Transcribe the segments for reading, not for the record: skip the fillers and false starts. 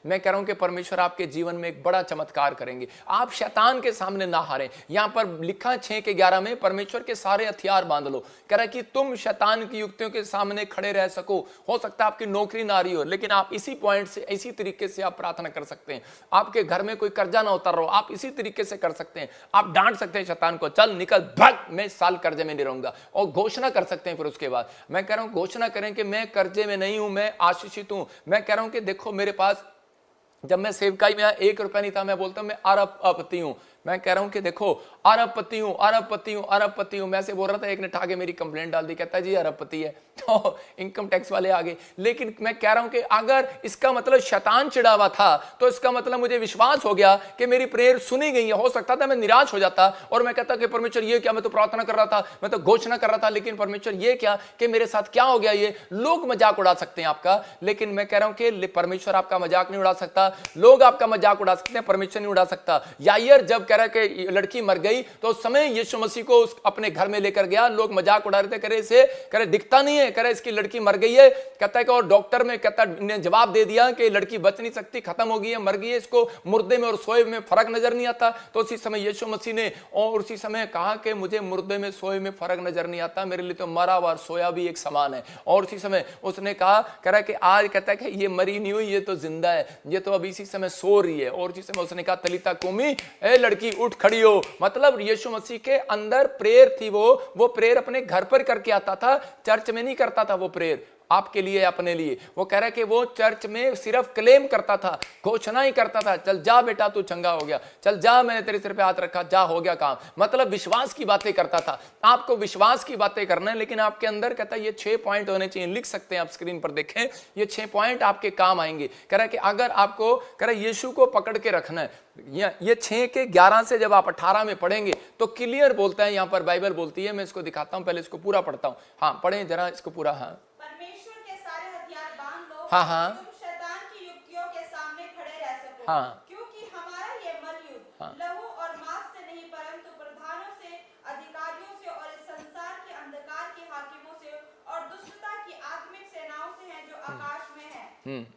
मैं कह रहा हूं कि परमेश्वर आपके जीवन में एक बड़ा चमत्कार करेंगे। आप शैतान के सामने ना हारें। यहां पर लिखा 6:11 में, परमेश्वर के सारे हथियार बांध लो। कह रहा है कि तुम शैतान की युक्तियों के सामने खड़े रह सको। हो सकता है आपकी नौकरी ना रही हो, लेकिन आप इसी पॉइंट से, इसी तरीके से आप प्रार्थना कर सकते हैं। आपके घर में कोई कर्जा ना उतर रहा हो, आप इसी तरीके से कर सकते हैं। आप डांट सकते हैं शैतान को, चल निकल भाग, मैं इस साल कर्जे में नहीं रहूंगा, और घोषणा कर सकते हैं। फिर उसके बाद मैं कह रहा हूं घोषणा करें कि मैं कर्जे में नहीं हूं, मैं आशीषित हूं। मैं कह रहा हूं कि देखो मेरे पास, जब मैं सेवकाई में 1 रुपया नहीं था, मैं बोलता हूं मैं अरबपति हूं। मैं कह रहा हूं कि देखो अरबपति हूं, अरबपति हूं, अरबपति हूं। मैं से बोल रहा था, एक ने ठाके मेरी कंप्लेंट डाल दी, कहता है जी अरबपति है, तो इनकम टैक्स वाले आ गए। लेकिन मैं कह रहा हूं कि अगर इसका मतलब शैतान चिढ़ा हुआ था, तो इसका मतलब मुझे विश्वास हो गया कि मेरी प्रेयर सुनी गई है। हो सकता था मैं निराश हो जाता और मैं कहता कि परमेश्वर ये क्या, मैं तो प्रार्थना कर रहा था, मैं तो घोषणा कर रहा था, लेकिन परमेश्वर ये क्या कि मेरे साथ क्या हो गया। ये लोग मजाक उड़ा सकते हैं आपका, लेकिन मैं कह रहा हूं कि परमेश्वर आपका मजाक नहीं उड़ा सकता। लोग आपका मजाक उड़ा सकते हैं, परमेश्वर नहीं उड़ा सकता। यायर जब कह रहा है कि लड़की मर गई, तो उस समय यीशु मसीह को अपने घर में लेकर गया। लोग मजाक उड़ा रहे थे, करे इसे, करे दिखता नहीं है, करे इसकी लड़की मर गई है। कहता है कि और डॉक्टर में कहता ने जवाब दे दिया कि लड़की बच नहीं सकती, खत्म हो गई है, मर गई है, इसको मुर्दे में और सोए में फर्क नजर नहीं आता। तो उसी समय यीशु मसीह ने और उसी समय कहा कि मुझे मुर्दे में सोए में फर्क नजर नहीं आता, मेरे लिए तो मरा हुआ और सोया भी एक समान है। और उसी समय उसने कहा, कह रहा कि आज, कहता है कि ये मरी नहीं हुई, ये तो जिंदा है, ये तो अभी इसी समय सो रही है। और उसी समय उसने कहा तलीता कुमी, ए लड़की उठ खड़ी हो। मतलब यीशु मसीह के अंदर प्रेयर थी, वो प्रेयर अपने घर पर करके आता था, चर्च में नहीं करता था। वो प्रेयर आपके लिए, अपने लिए। वो कह रहा है कि वो चर्च में सिर्फ क्लेम करता था, घोषणा ही करता था, चल जा बेटा तू चंगा हो गया, चल जा मैंने तेरे सिर पे हाथ रखा, जा हो गया काम। मतलब विश्वास की बातें करता था। आपको विश्वास की बातें करना है, लेकिन आपके अंदर कहता है ये 6 पॉइंट होने चाहिए। लिख सकते हैं आप, स्क्रीन पर देखें, ये 6 पॉइंट आपके काम आएंगे। कह रहा है कि अगर आपको, कह रहा है यीशु को पकड़ के रखना है। ये 6:11 से जब आप 18 में पढ़ेंगे तो क्लियर बोलता है, यहां पर बाइबल बोलती है। मैं इसको दिखाता हूं, पहले इसको पूरा पढ़ता हूं। हाँ पढ़ें जरा इसको पूरा। हाँ हाँ हाँ तुम शैतान की युक्तियों के सामने खड़े रह सको। हाँ क्योंकि हमारा ये मलयुद्ध लहू और मांस से नहीं, परंतु प्रधानों से, अधिकारियों से और इस संसार के अंधकार के हाकिमों से और दुष्टता की आत्मिक सेनाओं से है जो आकाश में है।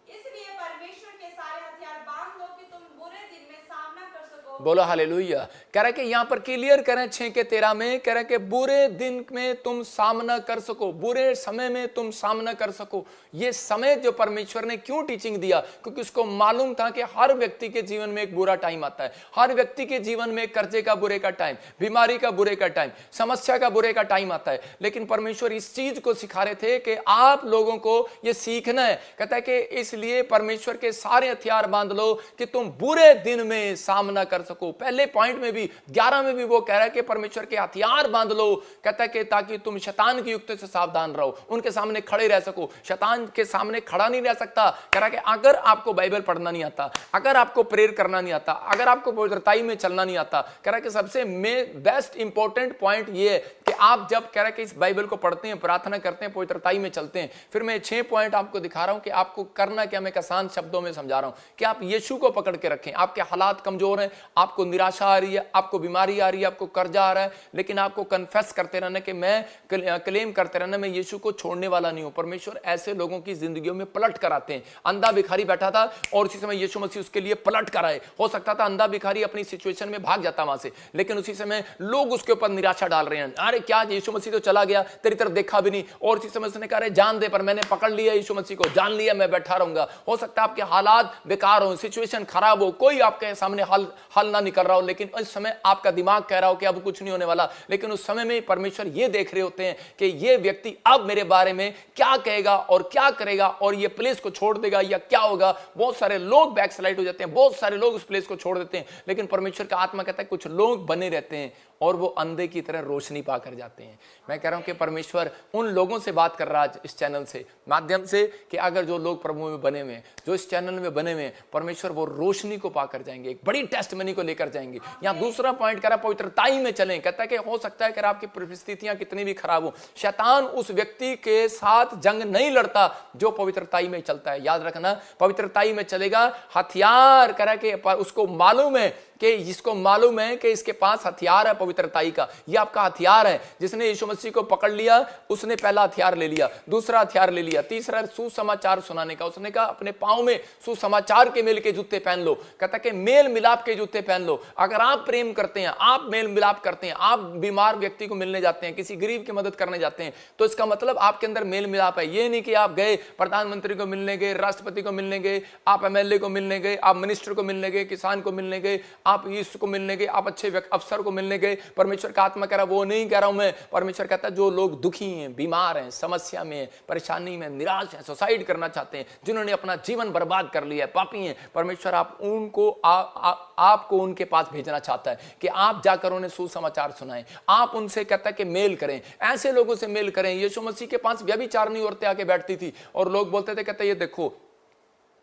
इसलिए परमेश्वर के सारे हथियार बांध लो कि तुम बुरे दिन में सामना कर सको। बोलो हालेलुया। कह रहा है कि यहां पर क्लियर करें 6:13 में, कह रहा है कि बुरे दिन में तुम सामना कर सको, बुरे समय में तुम सामना कर सको। ये समय जो परमेश्वर ने क्यों टीचिंग दिया, क्योंकि उसको मालूम था कि हर व्यक्ति के जीवन में एक बुरा टाइम आता है। हर व्यक्ति के जीवन में कर्जे का बुरे का टाइम, बीमारी का बुरे का टाइम, समस्या का बुरे का टाइम आता है। लेकिन परमेश्वर इस चीज को सिखा रहे थे कि आप लोगों को ये सीखना है। कहता है कि इसलिए परमेश्वर के सारे हथियार बांध लो कि तुम बुरे दिन में सामना कर सको। पहले पॉइंट में भी 11 में भी वो कह रहा है कि परमेश्वर के हथियार बांध लो। कहता है कि ताकि तुम शैतान की युक्ति से सावधान रहो, उनके सामने खड़े रह सको। शैतान के सामने खड़ा नहीं रह सकता। कह रहा है कि अगर आपको बाइबल पढ़ना नहीं आता, अगर आपको प्रेयर करना नहीं आता, अगर आपको पवित्रताई में चलना नहीं आता, कह रहा है कि सबसे बेस्ट इंपॉर्टेंट पॉइंट ये है कि आप जब, कह रहा है कि इस बाइबल को पढ़ते हैं, प्रार्थना करते हैं, पवित्रताई में चलते हैं। फिर मैं 6 पॉइंट आपको दिखा रहा हूं कि आपको करना क्या। मैं आसान शब्दों में समझा रहा हूं कि आप यीशु को पकड़ के रखें। आपके हालात कमजोर हैं, आपको निराशा आ रही है, आपको बीमारी आ रही है, आपको कर्जा आ रहा है, लेकिन आपको कन्फेस करते रहना कि मैं क्लेम करते रहना, मैं यीशु को छोड़ने वाला नहीं हूं। परमेश्वर ऐसे लोगों की जिंदगियों में पलट कर आते हैं। अंधा भिखारी बैठा था और उसी समय यीशु मसीह उसके लिए पलट कर आए। हो सकता था अंधा भिखारी अपनी सिचुएशन में भाग जाता वहां से, लेकिन उसी समय लोग उसके ऊपर निराशा डाल रहे हैं, अरे क्या यीशु मसीह तो चला गया, तेरी तरफ देखा भी नहीं। और उसी समय उसने कहा जान दे, पर मैंने पकड़ लिया यीशु मसीह को, जान लिया, मैं बैठा रहूंगा। हो सकता है आपके हालात बेकार हो, सिचुएशन खराब हो, कोई आपके सामने हल ना निकल रहा हो, लेकिन इस समय आपका दिमाग कह रहा हो कि अब कुछ नहीं होने वाला। लेकिन उस समय में परमेश्वर ये देख रहे होते हैं कि ये व्यक्ति अब मेरे बारे में क्या कहेगा और क्या करेगा, और ये प्लेस को छोड़ देगा या क्या होगा। बहुत सारे लोग बैकस्लाइड हो जाते हैं, बहुत सारे लोग उस प्लेस को छोड़ देते हैं, लेकिन परमेश्वर का आत्मा कहता है कुछ लोग बने रहते हैं और वो अंधे की तरह रोशनी पाकर जाते हैं। मैं कह रहा हूं कि परमेश्वर उन लोगों से बात कर रहा है इस चैनल से माध्यम से कि अगर जो लोग प्रभु में बने हुए हैं, जो इस चैनल में बने हुए हैं, परमेश्वर वो रोशनी को पाकर जाएंगे, एक बड़ी टेस्टमनी को लेकर जाएंगे। यहाँ दूसरा पॉइंट कह रहा है पवित्रताई में चलें। कहता है कि हो सकता है कि आपकी परिस्थितियां कितनी भी खराब हो, शैतान उस व्यक्ति के साथ जंग नहीं लड़ता जो पवित्रताई में चलता है। याद रखना, पवित्रताई में चलेगा, हथियार कह रहा है कि उसको मालूम है कि जिसको मालूम है कि इसके पास हथियार है पवित्रताई का, ये आपका हथियार है। जिसने यीशु मसीह को पकड़ लिया उसने पहला हथियार ले लिया, दूसरा हथियार ले लिया, तीसरा सुसमाचार सुनाने का। उसने कहा अपने पांव में सुसमाचार के मेल के जूते पहन लो, कहता कि मेल मिलाप के जूते पहन लो। अगर आप प्रेम करते हैं, आप मेल मिलाप करते हैं, आप बीमार व्यक्ति को मिलने जाते हैं, किसी गरीब की मदद करने जाते हैं, तो इसका मतलब आपके अंदर मेल मिलाप है। ये नहीं कि आप गए प्रधानमंत्री को मिलने गए, राष्ट्रपति को मिलने गए, आप एमएलए को मिलने गए, आप मिनिस्टर को मिलने गए, किसान को मिलने गए, आप इसको मिलने गए, आप अच्छे अफसर को मिलने गए। परमेश्वर का आत्मा कह रहा है वो नहीं कह रहा हूं मैं। परमेश्वर कहता है जो लोग दुखी हैं, बीमार हैं, समस्या में, परेशानी में, निराश हैं, सुसाइड करना चाहते हैं, जिन्होंने अपना जीवन बर्बाद कर लिया है, पापी हैं, परमेश्वर आप उनको आपको उनके पास भेजना चाहता है कि आप जाकर उन्हें सुसमाचार सुनाएं। आप उनसे कहता है कि मेल करें, ऐसे लोगों से मेल करें। यीशु मसीह के पास व्यभिचारिणी औरतें आके बैठती थी और लोग बोलते थे, कहते ये देखो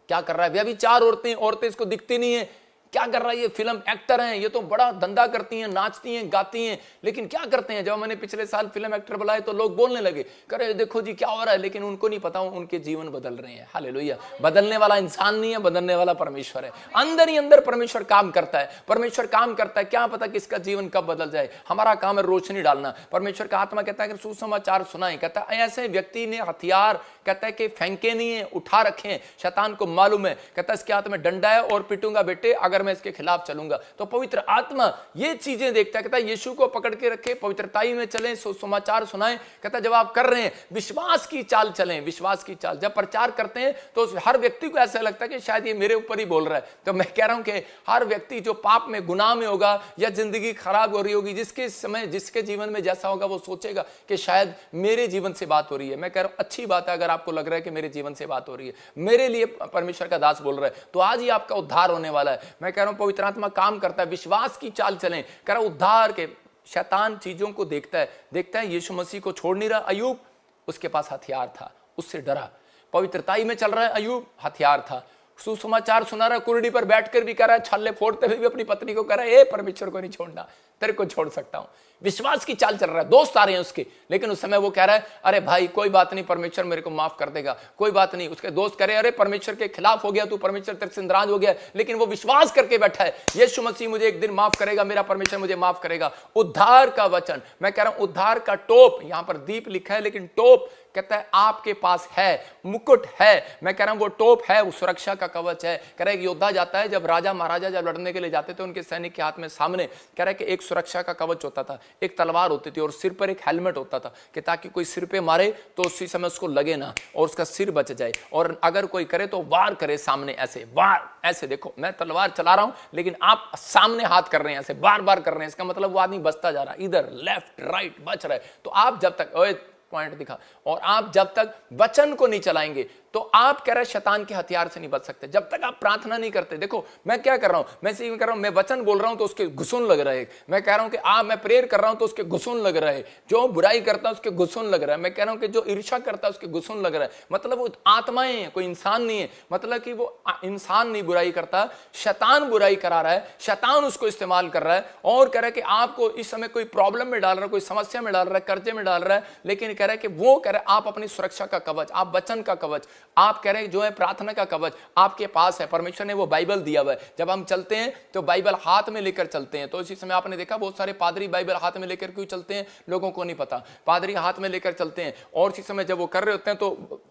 क्या कर रहा है, व्यभिचार औरतें इसको दिखती नहीं है, क्या कर रहा है, ये फिल्म एक्टर हैं, ये तो बड़ा धंधा करती हैं, नाचती हैं, गाती हैं, लेकिन क्या करते हैं। जब मैंने पिछले साल फिल्म एक्टर बुलाए तो लोग बोलने लगे, करे देखो जी क्या हो रहा है, लेकिन उनको नहीं पता उनके जीवन बदल रहे हैं। हालेलुया। बदलने वाला इंसान नहीं है, बदलने वाला परमेश्वर है। अंदर ही अंदर परमेश्वर काम करता है, परमेश्वर काम करता है। क्या पता किसका जीवन कब बदल जाए। हमारा काम है रोशनी डालना। परमेश्वर का आत्मा कहता है कि सुसमाचार सुनाएं। कहता है ऐसे व्यक्ति ने हथियार कहता है कि फेंके नहीं है, उठा रखे हैं। शैतान को मालूम है, कहता है इसके हाथ में डंडा है और पिटूंगा बेटे अगर मैं इसके खिलाफ चलूंगा। तो पवित्र आत्मा ये चीजें देखता है, कहता है यीशु को पकड़ के रखे, पवित्रताई में चलें, सुसमाचार सुनाएं। कहता है जब आप कर रहे हैं विश्वास की चाल चलें, विश्वास की चाल। जब प्रचार करते हैं तो हर व्यक्ति को ऐसा लगता है कि शायद ये मेरे ऊपर ही बोल रहा है। तो मैं कह रहा हूं कि हर व्यक्ति जो पाप में, गुनाह में होगा या जिंदगी खराब हो रही होगी, जिसके जीवन में जैसा होगा वो सोचेगा कि शायद मेरे जीवन से बात हो रही है। मैं कह रहा हूं अच्छी बात है अगर आपको लग रहा है कि मेरे जीवन से बात हो रही है, मेरे लिए परमेश्वर का दास बोल रहा है, तो आज ही आपका उद्धार होने वाला है। मैं कह रहा हूं पवित्र आत्मा काम करता है, विश्वास की चाल चलें। कह रहा उद्धार के शैतान चीजों को देखता है, यीशु मसीह को छोड़ नहीं रहा। अय्यूब उसके पास हथियार था, उससे डरा। पवित्रताई में चल रहा है अय्यूब, हथियार था। सुसमाचार सुना रहा, कुर्डी पर बैठकर भी कह रहा है, छल्ले फोड़ते हुए भी अपनी पत्नी को कह रहा है ए परमेश्वर को नहीं छोड़ना, तेरे को छोड़ सकता हूं। विश्वास की चाल चल रहा है, दोस्त आ रहे हैं उसके, लेकिन उस समय वो कह रहा है अरे भाई कोई बात नहीं, परमेश्वर मेरे को माफ कर देगा, कोई बात नहीं। उसके दोस्त कह रहे अरे परमेश्वर के खिलाफ हो गया तू, परमेश्वर तेरे से नाराज हो गया, लेकिन वो विश्वास करके बैठा है यीशु मसीह मुझे एक दिन माफ करेगा, मेरा परमेश्वर मुझे माफ करेगा। उद्धार का वचन, मैं कह रहा हूं उद्धार का टोप, यहां पर दीप लिखा है लेकिन टोप कहता है आपके पास है, मुकुट है। मैं कह रहा हूं वो टोप है, वो सुरक्षा का कवच है। कह रहा है योद्धा जाता है, जब राजा महाराजा जब लड़ने के लिए जाते थे उनके सैनिक के हाथ में सामने कह रहा है कि एक सुरक्षा का कवच होता था, एक तलवार होती थी और सिर पर एक हेलमेट होता था कि ताकि कोई सिर पे मारे तो उसी समय उसको लगे ना और उसका सिर बच जाए, और अगर कोई करे तो वार करे सामने, ऐसे वार, ऐसे देखो मैं तलवार चला रहा हूं लेकिन आप सामने हाथ कर रहे हैं, ऐसे बार बार कर रहे हैं, इसका मतलब वो आदमी बचता जा रहा है, इधर लेफ्ट राइट बच रहा है। तो आप जब तक पॉइंट दिखा, और आप जब तक वचन को नहीं चलाएंगे तो आप कह रहे शैतान के हथियार से नहीं बच सकते। जब तक आप प्रार्थना नहीं करते, देखो मैं क्या कर रहा हूं, मैं सही कर रहा हूं, मैं वचन बोल रहा हूं तो उसके घुसून लग रहा है। मैं कह रहा हूं कि मैं प्रेयर कर रहा हूं तो उसके घुसून लग रहा है। जो बुराई करता है उसके घुसून लग रहा है। मैं कह रहा हूं कि जो ईर्ष्या करता है उसके घुसून लग रहा है। मतलब वो आत्माएं हैं, कोई इंसान नहीं है। मतलब कि वो इंसान नहीं बुराई करता, शैतान बुराई करा रहा है, शैतान उसको इस्तेमाल कर रहा है और कह रहा है कि आपको इस समय कोई प्रॉब्लम में डाल रहा है, कोई समस्या में डाल रहा है, कर्जे में डाल रहा है, लेकिन कह रहा है कि वो कह रहा है आप अपनी सुरक्षा का कवच, आप वचन का कवच, आप कह रहे हैं जो है प्रार्थना का कवच आपके पास है। परमेश्वर ने वो बाइबल दिया हुआ है। जब हम चलते हैं तो बाइबल हाथ में लेकर चलते हैं। तो इसी समय आपने देखा बहुत सारे पादरी बाइबल हाथ में लेकर क्यों चलते हैं, लोगों को नहीं पता। पादरी हाथ में लेकर चलते हैं और इसी समय जब वो कर रहे होते हैं तो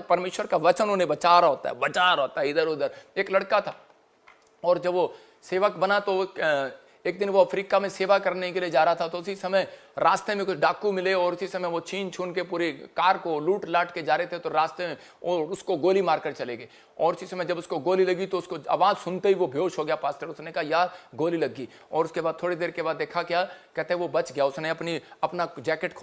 परमेश्वर का वचन उन्हें बचा रहा होता है इधर उधर। एक लड़का था और जब वो सेवक बना तो एक दिन वो अफ्रीका में सेवा करने के लिए जा रहा था, तो उसी समय रास्ते में कुछ डाकू मिले और उसी समय वो छीन छून के पूरी कार को लूट लाट के जा रहे थे। तो रास्ते में और उसको गोली मारकर चले गए और उसी समय जब उसको गोली लगी तो उसको आवाज सुनते ही वो बेहोश हो गया। पास्टर उसने कहा यार गोली लगी, और उसके बाद थोड़ी देर के बाद देखा क्या, कहते वो बच गया। उसने अपना जैकेट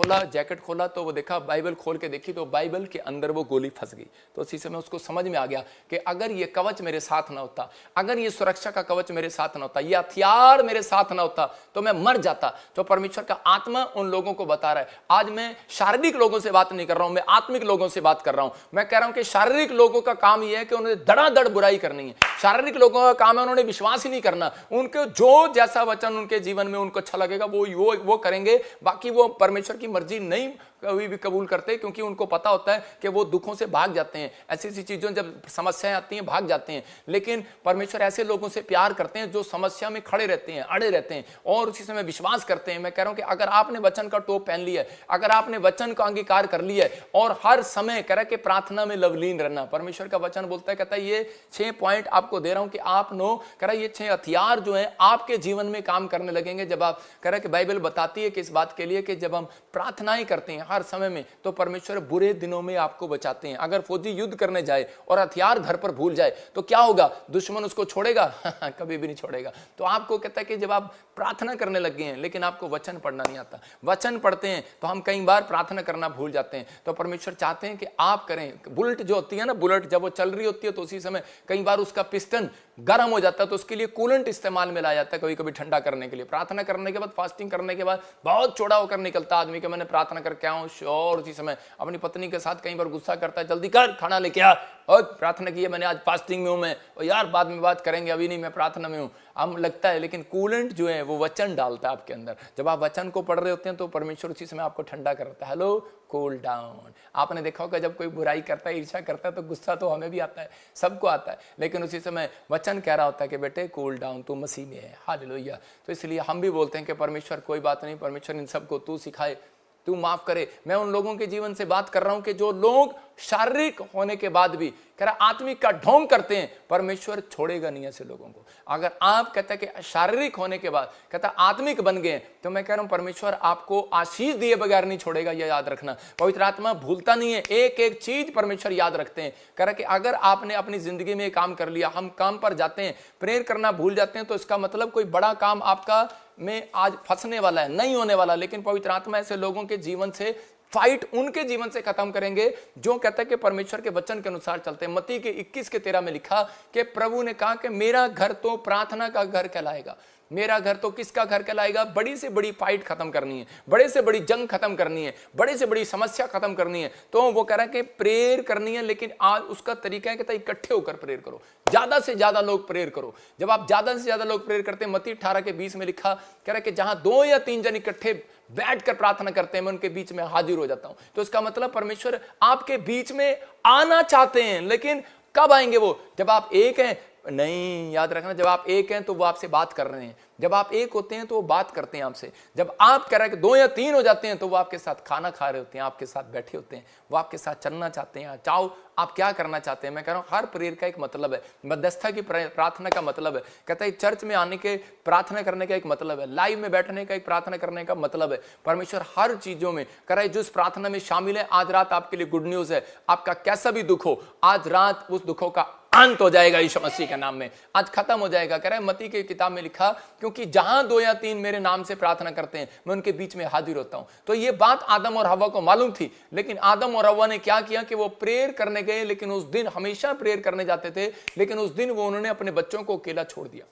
खोला तो वो देखा, बाइबल खोल के देखी तो बाइबल के अंदर वो गोली फंस गई। तो उसी समय उसको समझ में आ गया कि अगर ये कवच मेरे साथ ना होता, अगर ये सुरक्षा का कवच मेरे साथ ना होता, ये हथियार मेरे साथ ना होता तो मैं मर जाता। तो परमेश्वर का आत्मा उन लोगों को बता रहा है। आज मैं शारीरिक लोगों से बात नहीं कर रहा हूं, मैं आत्मिक लोगों से बात कर रहा हूं। मैं कह रहा हूं कि शारीरिक लोगों का काम यह है कि उन्हें धड़ाधड़ बुराई करनी है। शारीरिक लोगों का काम है उन्होंने विश्वास ही नहीं करना। उनको जो जैसा वचन उनके जीवन में उनको अच्छा लगेगा वो करेंगे, बाकी वो परमेश्वर की मर्जी नहीं कभी भी कबूल करते, क्योंकि उनको पता होता है कि वो दुखों से भाग जाते हैं, ऐसी ऐसी चीज़ों जब समस्याएं आती हैं भाग जाते हैं। लेकिन परमेश्वर ऐसे लोगों से प्यार करते हैं जो समस्या में खड़े रहते हैं, अड़े रहते हैं और उसी समय विश्वास करते हैं। मैं कह रहा हूं कि अगर आपने वचन का टोप पहन लिया है, अगर आपने वचन का अंगीकार कर लिया है और हर समय कह रहा कि प्रार्थना में लवलीन रहना, परमेश्वर का वचन बोलता है, कहता है ये 6 पॉइंट आपको दे रहा हूं कि आप कह रहा ये 6 हथियार जो है आपके जीवन में काम करने लगेंगे जब आप कह रहे कि बाइबल बताती है कि इस बात के लिए कि जब हम प्रार्थनाएं करते हैं हर समय में तो परमेश्वर बुरे दिनों में आपको बचाते हैं। अगर फौजी युद्ध करने जाए और हथियार घर पर भूल जाए तो क्या होगा? दुश्मन उसको छोड़ेगा? कभी भी नहीं छोड़ेगा। तो आपको कहता है कि जब आप प्रार्थना करने लग गए हैं लेकिन आपको वचन पढ़ना नहीं आता, वचन पढ़ते हैं तो हम कई बार प्रार्थना करना भूल जाते हैं। तो परमेश्वर चाहते हैं कि आप करें। बुलेट जो होती है ना, बुलेट जब वो चल रही होती है तो उसी समय कई बार उसका पिस्टन गर्म हो जाता है तो उसके लिए कूलेंट इस्तेमाल में लाया जाता है, कभी कभी ठंडा करने के लिए। प्रार्थना करने के बाद, फास्टिंग करने के बाद बहुत चौड़ा होकर निकलता आदमी के, मैंने प्रार्थना करके आऊं और उसी समय अपनी पत्नी के साथ कई बार गुस्सा करता है, जल्दी कर खाना लेके आ, और प्रार्थना की है मैंने, आज फास्टिंग में हूं मैं, और यार बाद में बात करेंगे, अभी नहीं, मैं प्रार्थना में हूं। हम लगता है लेकिन कूलेंट जो है वो वचन डालता है आपके अंदर। जब आप वचन को पढ़ रहे होते हैं तो परमेश्वर उसी समय आपको ठंडा करता है। Hello, cool down. आपने देखा होगा जब कोई बुराई करता है, ईर्ष्या करता है तो गुस्सा तो हमें भी आता है, सबको आता है, लेकिन उसी समय वचन कह रहा होता है कि बेटे कूल डाउन, तू मसीह में है। हालेलुया। तो इसलिए हम भी बोलते हैं कि परमेश्वर कोई बात नहीं, परमेश्वर इन सबको तू सिखाए, तू माफ करे। मैं उन लोगों के जीवन से बात कर रहा हूं कि जो लोग शारीरिक होने के बाद भी कह रहा आत्मिक का ढोंग करते हैं, परमेश्वर छोड़ेगा नहीं ऐसे लोगों को। अगर आप कहते हैं कि शारीरिक होने के बाद कहता आत्मिक बन गए तो मैं कह रहा हूं परमेश्वर आपको आशीष दिए बगैर नहीं छोड़ेगा, यह याद रखना। पवित्र आत्मा भूलता नहीं है, एक एक चीज परमेश्वर याद रखते हैं। कह रहा कि अगर आपने अपनी जिंदगी में काम कर लिया, हम काम पर जाते हैं, प्रेयर करना भूल जाते हैं, तो इसका मतलब कोई बड़ा काम आपका में आज फंसने वाला है, नहीं होने वाला। लेकिन पवित्र आत्मा ऐसे लोगों के जीवन से फाइट उनके जीवन से खत्म करेंगे जो कहता है कि परमेश्वर के वचन के अनुसार चलते हैं। मत्ती के 21:13 में लिखा कि प्रभु ने कहा कि मेरा घर तो प्रार्थना का घर कहलाएगा। मेरा घर तो किसका घर कहलाएगा? बड़ी से बड़ी फाइट खत्म करनी है, बड़े से बड़ी जंग खत्म करनी है, बड़े से बड़ी समस्या खत्म करनी है, तो वो कह रहा है कि प्रेयर करनी है। लेकिन आज उसका तरीका है कि इकट्ठे होकर प्रेयर करो, ज्यादा से ज्यादा लोग प्रेयर करो। जब आप ज्यादा से ज्यादा लोग प्रेयर करते हैं, मत्ती 18:20 में लिखा, कह रहा है कि जहां 2 या 3 जन इकट्ठे बैठकर प्रार्थना करते हैं, मैं उनके बीच में हाजिर हो जाता हूं। तो इसका मतलब परमेश्वर आपके बीच में आना चाहते हैं, लेकिन कब आएंगे वो? जब आप एक हैं। नहीं, याद रखना, जब आप एक हैं तो वो आपसे बात कर रहे हैं। जब आप एक होते हैं तो वो बात करते हैं आपसे। जब आप कह रहे हैं कि 2 या 3 हो जाते हैं तो वो आपके साथ खाना खा रहे होते हैं, आपके साथ बैठे होते हैं, वो आपके साथ चलना चाहते हैं। चाहो आप क्या करना चाहते हैं। मैं कह रहा हूं हर प्रेयर का एक मतलब है। मध्यस्थता की प्रार्थना का मतलब है, कहता है चर्च में आने के प्रार्थना करने का एक मतलब है, लाइव में बैठने का एक प्रार्थना करने का मतलब है। परमेश्वर हर चीजों में कह रहा है जो इस प्रार्थना में शामिल है। आज रात आपके लिए गुड न्यूज है, आपका कैसा भी दुख हो, आज रात उस दुखों का अंत हो जाएगा यीशु मसीह के नाम में, आज खत्म हो जाएगा। कह रहा है मत्ती की किताब में लिखा, क्योंकि जहां 2 या 3 मेरे नाम से प्रार्थना करते हैं मैं उनके बीच में हाजिर होता हूं। तो ये बात आदम और हवा को मालूम थी, लेकिन आदम और हवा ने क्या किया कि वो प्रेयर करने गए, लेकिन उस दिन हमेशा प्रेयर करने जाते थे, लेकिन उस दिन वो उन्होंने अपने बच्चों को अकेला छोड़ दिया,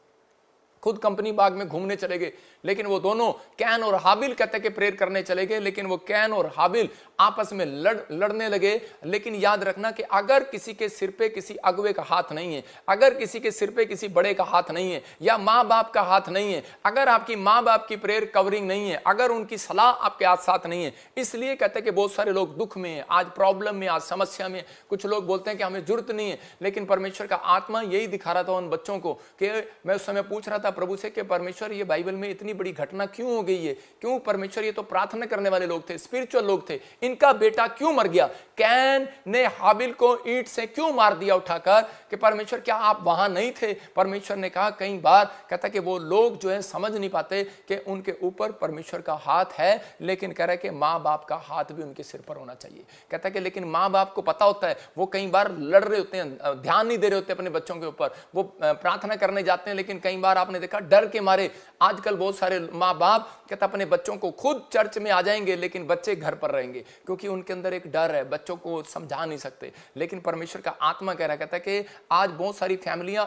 खुद कंपनी बाग में घूमने चले गए। लेकिन वो दोनों कैन और हाबिल कहते कि प्रेयर करने चले गए, लेकिन वो कैन और हाबिल आपस में लड़ने लगे। लेकिन याद रखना कि अगर किसी के सिर पे किसी अगुवे का हाथ नहीं है, अगर किसी के सिर पे किसी बड़े का हाथ नहीं है, या माँ बाप का हाथ नहीं है, अगर आपकी माँ बाप की प्रेयर कवरिंग नहीं है, अगर उनकी सलाह आपके साथ नहीं है, इसलिए कहते हैं कि बहुत सारे लोग दुख में हैं, आज प्रॉब्लम में, आज समस्या में। कुछ लोग बोलते हैं कि हमें जरूरत नहीं है, लेकिन परमेश्वर का आत्मा यही दिखा रहा था उन बच्चों को कि मैं उस समय पूछ रहा था प्रभु से कि परमेश्वर ये बाइबल में इतनी बड़ी घटना क्यों हो गई है? क्यों परमेश्वर, ये तो प्रार्थना करने वाले लोग थे, स्पिरिचुअल लोग थे, इनका बेटा क्यों मर गया? कैन ने हाबिल को ईंट से क्यों मार दिया उठाकर? कि परमेश्वर क्या आप वहां नहीं थे? परमेश्वर ने कहा कई बार, कहता कि वो लोग जो है समझ नहीं पाते कि उनके ऊपर परमेश्वर का हाथ है, लेकिन कह रहा है कि माँ बाप का हाथ भी उनके सिर पर होना चाहिए। कहता कि लेकिन माँ बाप को पता होता है, वो कई बार लड़ रहे होते हैं, ध्यान नहीं दे रहे होते अपने बच्चों के ऊपर, वो प्रार्थना करने जाते हैं, लेकिन कई बार आपने देखा डर के मारे आजकल बहुत सारे माँ बाप कहता अपने बच्चों को खुद चर्च में आ जाएंगे, लेकिन बच्चे घर पर रहेंगे, क्योंकि उनके अंदर एक डर है, बच्चों को समझा नहीं सकते। लेकिन परमेश्वर का आत्मा कह रहा है, कहता है कि आज बहुत सारी फैमिलियां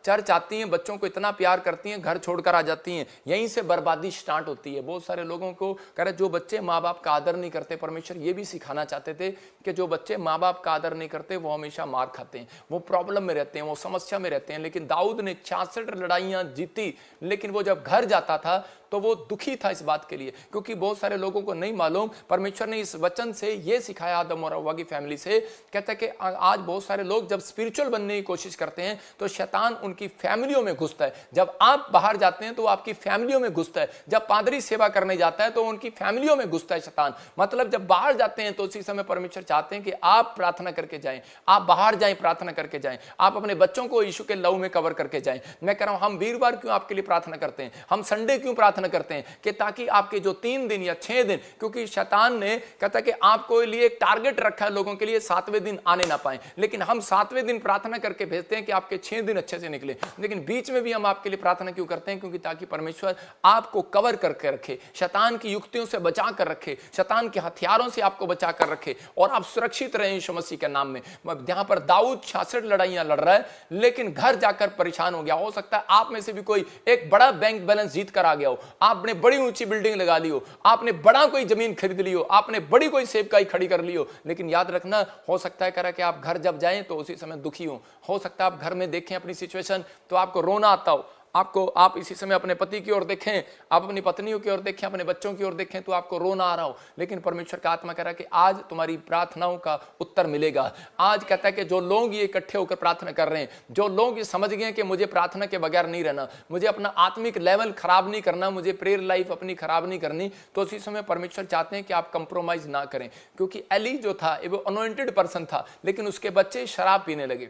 चर्च आती हैं, बच्चों को इतना प्यार करती हैं, घर छोड़कर आ जाती हैं, यहीं से बर्बादी स्टार्ट होती है। बहुत सारे लोगों को कह रहा है जो बच्चे माँ बाप का आदर नहीं करते, परमेश्वर ये भी सिखाना चाहते थे कि जो बच्चे माँ बाप का आदर नहीं करते वो हमेशा मार खाते हैं, वो प्रॉब्लम में रहते हैं, वो समस्या में रहते हैं। लेकिन दाऊद ने 66 लड़ाइयां जीती थी, लेकिन वो जब घर जाता था तो वो दुखी था इस बात के लिए, क्योंकि बहुत सारे लोगों को नहीं मालूम, परमेश्वर ने इस वचन से ये सिखाया आदम और हव्वा की फैमिली से, कहता है कि आज बहुत सारे लोग जब स्पिरिचुअल बनने की कोशिश करते हैं तो शैतान उनकी फैमिलियों में घुसता है। जब आप बाहर जाते हैं तो आपकी फैमिलियों में घुसता है, जब पादरी सेवा करने जाता है तो उनकी फैमिलियों में घुसता है शैतान। मतलब जब बाहर जाते हैं तो उसी समय परमेश्वर चाहते हैं कि आप प्रार्थना करके जाएं, आप बाहर जाएं, प्रार्थना करके जाएं, आप अपने बच्चों को यीशु के लहू में कवर करके जाएं। मैं कह रहा हूं, हम वीरवार क्यों आपके लिए प्रार्थना करते हैं, हम संडे क्यों प्रार्थना करते हैं, कि ताकि आपके जो 3 दिन या 6 दिन, क्योंकि शैतान ने कहता कि आपको लिए एक टारगेट रखा है लोगों के लिए, 7वें दिन आने ना पाए, लेकिन हम 7वें दिन प्रार्थना करके भेजते हैं कि आपके 6 दिन अच्छे से निकले। लेकिन बीच में भी हम आपके लिए प्रार्थना क्यों करते हैं, क्योंकि ताकि परमेश्वर आपको कवर करके रखे, शैतान की युक्तियों से बचा कर रखे, शैतान के हथियारों से आपको बचा कर रखे और आप सुरक्षित रहें यीशु मसीह के नाम में। जहां पर दाऊद 66 लड़ाइयां लड़ रहा है लेकिन घर जाकर परेशान हो गया, हो सकता है आप में से भी कोई एक बड़ा बैंक बैलेंस जीत कर आ गया हो, आपने बड़ी ऊंची बिल्डिंग लगा ली हो, आपने बड़ा कोई जमीन खरीद ली हो, आपने बड़ी कोई सेवकाई खड़ी कर ली हो, लेकिन याद रखना, हो सकता है करा कि आप घर जब जाएं तो उसी समय दुखी हो सकता है आप घर में देखें अपनी सिचुएशन तो आपको रोना आता हो, आप इसी समय अपने पति की ओर देखें, आप अपनी पत्नियों की ओर देखें, अपने बच्चों की ओर देखें तो आपको रोना आ रहा हो, लेकिन परमेश्वर का आत्मा कह रहा है कि आज तुम्हारी प्रार्थनाओं का उत्तर मिलेगा। आज कहता है कि जो लोग ये इकट्ठे होकर प्रार्थना कर रहे हैं, जो लोग ये समझ गए कि मुझे प्रार्थना के बगैर नहीं रहना, मुझे अपना आत्मिक लेवल खराब नहीं करना, मुझे प्रेयर लाइफ अपनी खराब नहीं करनी, तो उसी समय परमेश्वर चाहते हैं कि आप कंप्रोमाइज ना करें। क्योंकि एली जो था वो अनॉइंटेड पर्सन था, लेकिन उसके बच्चे शराब पीने लगे,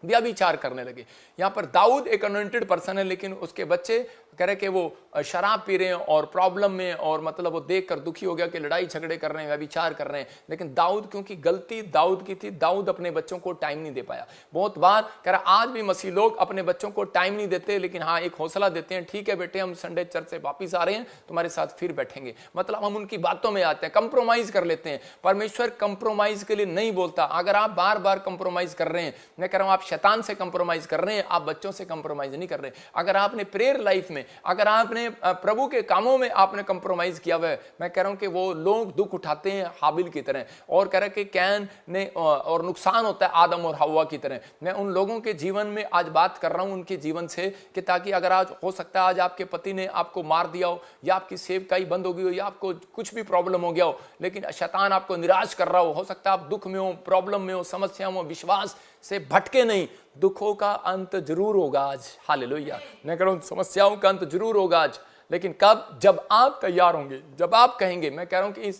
व्यभिचार करने लगे। यहाँ पर दाऊद एक अनॉइंटेड पर्सन है, लेकिन उसके बच्चे कह रहे कि वो शराब पी रहे हैं और प्रॉब्लम में, और मतलब वो देखकर दुखी हो गया कि लड़ाई झगड़े कर रहे हैं, व्यभिचार कर रहे हैं। लेकिन दाऊद, क्योंकि गलती दाऊद की थी, दाऊद अपने बच्चों को टाइम नहीं दे पाया। बहुत बार कह रहा आज भी मसीह लोग अपने बच्चों को टाइम नहीं देते, लेकिन हाँ एक हौसला देते हैं, ठीक है बेटे हम संडे चर्च से वापिस आ रहे हैं, तुम्हारे साथ फिर बैठेंगे। मतलब हम उनकी बातों में आते हैं, कंप्रोमाइज कर लेते हैं। परमेश्वर कंप्रोमाइज के लिए नहीं बोलता। अगर आप बार बार कंप्रोमाइज कर रहे हैं, मैं कह रहा हूं आप शैतान से कंप्रोमाइज कर रहे हैं, आप बच्चों से कंप्रोमाइज नहीं कर रहे। अगर आपने प्रेयर लाइफ में, अगर आपने प्रभु के कामों में आपने कंप्रोमाइज किया हुआ है, मैं कह रहा हूं कि वो लोग दुख उठाते हैं हाबिल की तरह, और कह रहा कि कैन ने और नुकसान होता है आदम और हव्वा की तरह। मैं उन लोगों के जीवन में आज बात कर रहा हूं, उनके जीवन से, कि ताकि अगर आज हो सकता है आज आपके पति ने आपको मार दिया हो, या आपकी सेवकाई बंद हो गई हो, या आपको कुछ भी प्रॉब्लम हो गया हो, लेकिन शैतान आपको निराश कर रहा हो सकता है आप दुख में हो, प्रॉब्लम में हो, समस्या में हो, विश्वास से भटके नहीं। दुखों का अंत जरूर होगा आज, हालेलुया। मैं कह रहा हूं समस्याओं का अंत जरूर होगा आज, लेकिन कब? जब आप तैयार होंगे, जब आप कहेंगे। मैं कह रहा हूं कि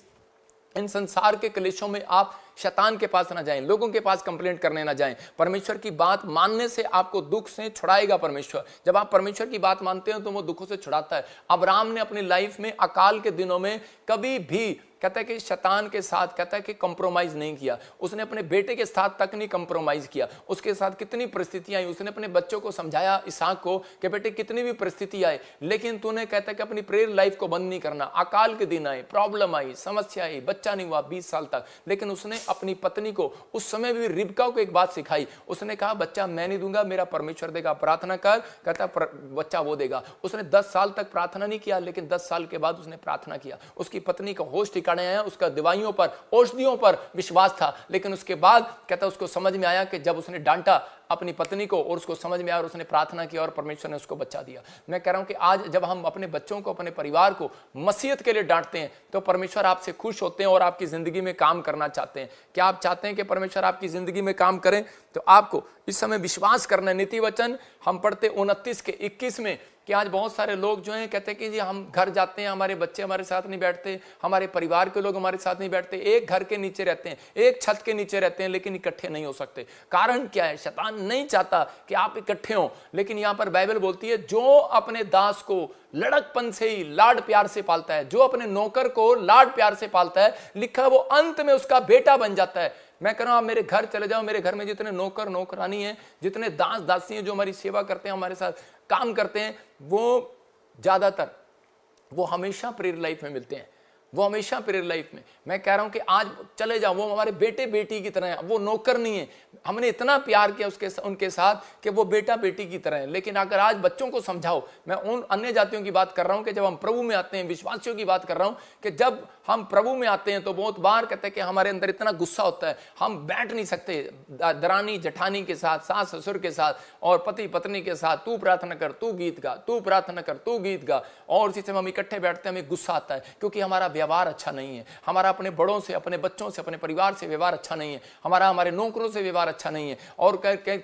इन संसार के क्लेशों में आप शैतान के पास ना जाएं, लोगों के पास कंप्लेंट करने ना जाएं। परमेश्वर की बात मानने से आपको दुख से छुड़ाएगा परमेश्वर। जब आप परमेश्वर की बात मानते हैं तो वो दुखों से छुड़ाता है। अब्राहम ने अपनी लाइफ में अकाल के दिनों में कभी भी कहता है कि शैतान के साथ कहता है कि कंप्रोमाइज नहीं किया। उसने अपने बेटे के साथ तक नहीं कंप्रोमाइज किया। उसके साथ कितनी परिस्थितियां आई, उसने अपने बच्चों को समझाया इसहाक को कि बेटे कितनी भी परिस्थिति आए, लेकिन तूने कहता है कि अपनी प्रेयर लाइफ को बंद नहीं करना। अकाल के दिन आए, प्रॉब्लम आई, समस्या आई, बच्चा नहीं हुआ 20 साल तक, लेकिन उसने अपनी पत्नी को उस समय भी रिबका को एक बात सिखाई। उसने कहा बच्चा मैं नहीं दूंगा, मेरा परमेश्वर देगा, प्रार्थना कर। कहता बच्चा वो देगा। उसने 10 साल तक प्रार्थना नहीं किया, लेकिन 10 साल के बाद उसने प्रार्थना किया। उसकी पत्नी का होश ठिकाने आया, उसका दवाइयों पर, औषधियों पर विश्वास था। लेकिन उसके बाद कहता उसको समझ में आया कि जब उसने डांटा अपनी पत्नी को और उसको समझ में आया और उसने प्रार्थना की और परमेश्वर ने उसको बचा दिया। मैं कह रहा हूं कि आज जब हम अपने बच्चों को, अपने परिवार को मसीहत के लिए डांटते हैं तो परमेश्वर आपसे खुश होते हैं और आपकी जिंदगी में काम करना चाहते हैं। क्या आप चाहते हैं कि परमेश्वर आपकी जिंदगी में काम करें? तो आपको इस समय विश्वास करना है। नीति वचन हम पढ़ते 29 के 21 में कि आज बहुत सारे लोग जो हैं कहते हैं कि जी हम घर जाते हैं, हमारे बच्चे हमारे साथ नहीं बैठते, हमारे परिवार के लोग हमारे साथ नहीं बैठते, एक घर के नीचे रहते हैं, एक छत के नीचे रहते हैं, लेकिन इकट्ठे नहीं हो सकते। कारण क्या है? शैतान नहीं चाहता कि आप इकट्ठे हो। लेकिन यहां पर बाइबल बोलती है जो अपने दास को लड़कपन से ही लाड प्यार से पालता है, जो अपने नौकर को लाड प्यार से पालता है, लिखा वो अंत में उसका बेटा बन जाता है। मैं कह रहा हूं आप मेरे घर चले जाओ, मेरे घर में जितने नौकर नौकरानी हैं, जितने दास दासी हैं जो हमारी सेवा करते हैं, हमारे साथ काम करते हैं, वो ज्यादातर वो हमेशा प्रेयर लाइफ में मिलते हैं। वो हमेशा प्रेयर लाइफ में। मैं कह रहा हूं कि आज चले जाओ, वो हमारे बेटे बेटी की तरह है, वो नौकर नहीं है। हमने इतना प्यार किया उनके साथ कि वो बेटा बेटी की तरह है। लेकिन अगर आज बच्चों को समझाओ, मैं उन अन्य जातियों की बात कर रहा हूं कि जब हम प्रभु में आते हैं, विश्वासियों की बात कर रहा हूं कि जब हम प्रभु में आते हैं तो बहुत बार कहते हैं कि हमारे अंदर इतना गुस्सा होता है, हम बैठ नहीं सकते दरानी जठानी के साथ, सास ससुर के साथ और पति पत्नी के साथ, तू प्रार्थना कर तू गीत गा, तू प्रार्थना कर तू गीत गा, और इसी समय हम इकट्ठे बैठते हैं, हमें गुस्सा आता है क्योंकि हमारा व्यवहार अच्छा नहीं है, हमारा अपने बड़ों से, अपने बच्चों से, अपने परिवार से व्यवहार अच्छा नहीं है, हमारा हमारे नौकरों से व्यवहार अच्छा नहीं है। और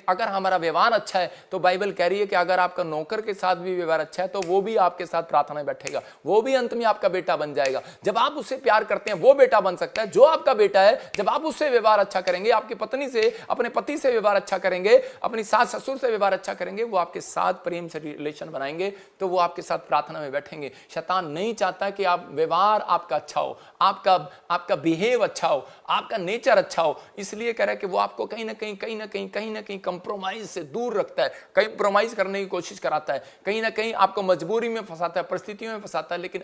अगर हमारा व्यवहार अच्छा है तो बाइबल कह रही है कि अगर आपका नौकर के साथ भी व्यवहार अच्छा है तो वो भी आपके साथ प्रार्थना में बैठेगा, वो भी अंत में आपका बेटा बन जाएगा। जब आप उससे प्यार करते हैं वो बेटा बन सकता है जो आपका बेटा है। जब आप उससे व्यवहार अच्छा करेंगे, आपकी पत्नी से, अपने पति से व्यवहार अच्छा करेंगे, अपनी सास ससुर से व्यवहार अच्छा करेंगे, वो आपके साथ प्रेम से रिलेशन बनाएंगे तो वो आपके साथ प्रार्थना में बैठेंगे। शैतान नहीं चाहता कि आप व्यवहार आपका अच्छा हो, आपका बिहेव अच्छा हो, आपका नेचर अच्छा हो। इसलिए कह रहा है कि वो आपको कहीं ना कहीं कंप्रोमाइज से दूर रखता है, कंप्रोमाइज करने की कोशिश कराता है, कहीं ना कहीं आपको मजबूरी में फंसाता है, परिस्थितियों में फंसाता है। लेकिन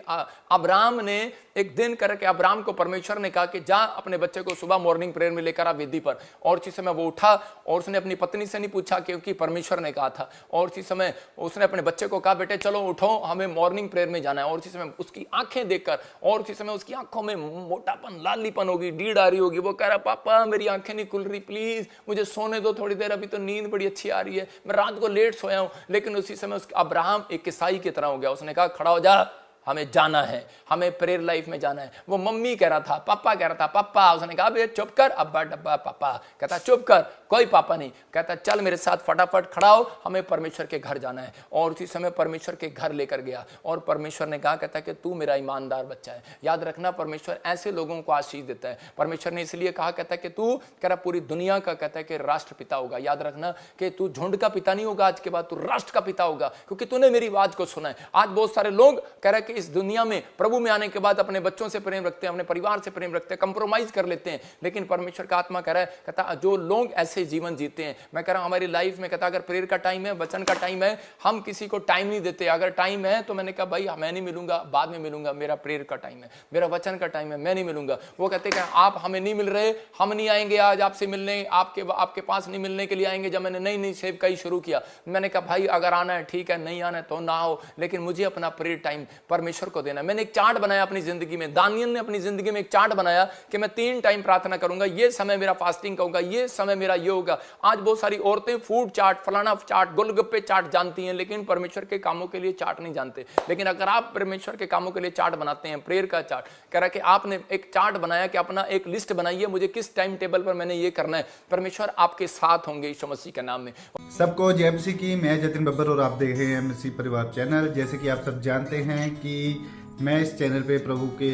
अब्राहम ने एक दिन करके, अब्राहम को परमेश्वर ने कहा कि जा अपने बच्चे को सुबह मॉर्निंग प्रेयर में लेकर आ वेदी पर। और उसी समय वो उठा और उसने अपनी पत्नी से नहीं पूछा क्योंकि परमेश्वर ने कहा था, और उसी समय उसने अपने बच्चे को कहा बेटे चलो उठो, हमें मॉर्निंग प्रेयर में जाना है। और उसी समय उसकी आंखें देखकर, और उसी समय उसकी आंखों में मोटापन, लालीपन होगी, नींद आ रही होगी, वो कह रहा पापा मेरी आंखें नहीं खुल रही, प्लीज मुझे सोने दो थोड़ी देर, अभी तो नींद बड़ी अच्छी आ रही है, मैं रात को लेट सोया हूं। लेकिन उसी समय अब्राहम एक ईसाई की तरह हो गया, उसने कहा खड़ा हो जा, हमें जाना है, हमें प्रेयर लाइफ में जाना है। वो मम्मी कह रहा था, पापा कह रहा था, पापा, उसने कहा बे चुप कर, अब्बा डब्बा पापा, कहता चुप कर, कोई पापा नहीं, कहता चल मेरे साथ फटाफट खड़ा हो, हमें परमेश्वर के घर जाना है। और उसी समय परमेश्वर के घर लेकर गया और परमेश्वर ने कहा, कहता कि तू मेरा ईमानदार बच्चा है। याद रखना, परमेश्वर ऐसे लोगों को आशीष देता है। परमेश्वर ने इसलिए कहा, कहता कि तू कह रहा पूरी दुनिया का, कहता है कि राष्ट्रपिता होगा। याद रखना कि तू झुंड का पिता नहीं होगा, आज के बाद तू राष्ट्र का पिता होगा, क्योंकि तूने मेरी आवाज को सुना है। आज बहुत सारे लोग कह रहे कि इस दुनिया में प्रभु में आने के बाद अपने बच्चों से प्रेम रखते हैं, अपने परिवार से प्रेम रखते हैं, कंप्रोमाइज कर लेते हैं। लेकिन परमेश्वर का आत्मा कह रहा है, कहता जो लोग ऐसे जीवन जीते हैं, मैं कह रहा हूं हमारी लाइफ में, कहता अगर प्रेयर का टाइम है, वचन का टाइम है, हम किसी को टाइम नहीं देते। अगर टाइम है तो मैंने कहा भाई मैं नहीं मिलूंगा, बाद में मिलूंगा, मेरा प्रेयर का टाइम है, मेरा वचन का टाइम है, मैं नहीं मिलूंगा। वो कहते हैं आप हमें नहीं मिल रहे, हम नहीं आएंगे आज आपसे मिलने, आपके पास नहीं मिलने के लिए आएंगे। जब मैंने नई सेवकाई ही शुरू किया, मैंने कहा भाई अगर आना है ठीक है, नहीं आना है तो ना हो, लेकिन मुझे अपना प्रेयर टाइम परमेश्वर को देना। मैंने एक चार्ट बनाया अपनी जिंदगी में, दानियल ने अपनी जिंदगी में एक चार्ट बनाया कि मैं 3 टाइम प्रार्थना करूंगा, ये समय मेरा फास्टिंग का होगा, ये समय मेरा ये होगा। आज बहुत सारी औरतें फूड चार्ट, फलाना चार्ट, गोलगप्पे चार्ट जानती हैं, लेकिन परमेश्वर के कामों के लिए चार्ट नहीं जानते। लेकिन अगर आप परमेश्वर के कामों के लिए चार्ट बनाते हैं, प्रेयर का चार्ट, कह रहा कि आपने एक चार्ट बनाया कि अपना एक लिस्ट बनाइए, मुझे किस टाइम टेबल पर मैंने ये करना है, परमेश्वर आपके साथ होंगे यीशु मसीह के नाम में। सबको जय मसीह की। मैं जतिन बब्बर और आप देख रहे हैं मसीह परिवार चैनल। जैसे कि आप सब जानते हैं कि मैं इस चैनल पे प्रभु के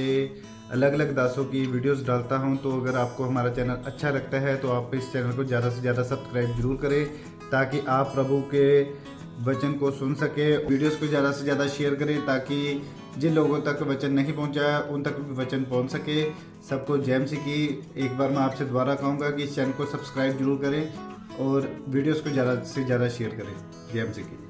अलग अलग दासों की वीडियोस डालता हूं, तो अगर आपको हमारा चैनल अच्छा लगता है तो आप इस चैनल को ज़्यादा से ज़्यादा सब्सक्राइब जरूर करें, ताकि आप प्रभु के वचन को सुन सके। वीडियोस को ज़्यादा से ज़्यादा शेयर करें ताकि जिन लोगों तक वचन नहीं पहुंचा उन तक भी वचन पहुंच सके। सबको जय मसीह की। एक बार मैं आपसे दोबारा कहूँगा कि इस चैनल को सब्सक्राइब जरूर करें और वीडियोस को ज़्यादा से ज़्यादा शेयर करें। जय मसीह की।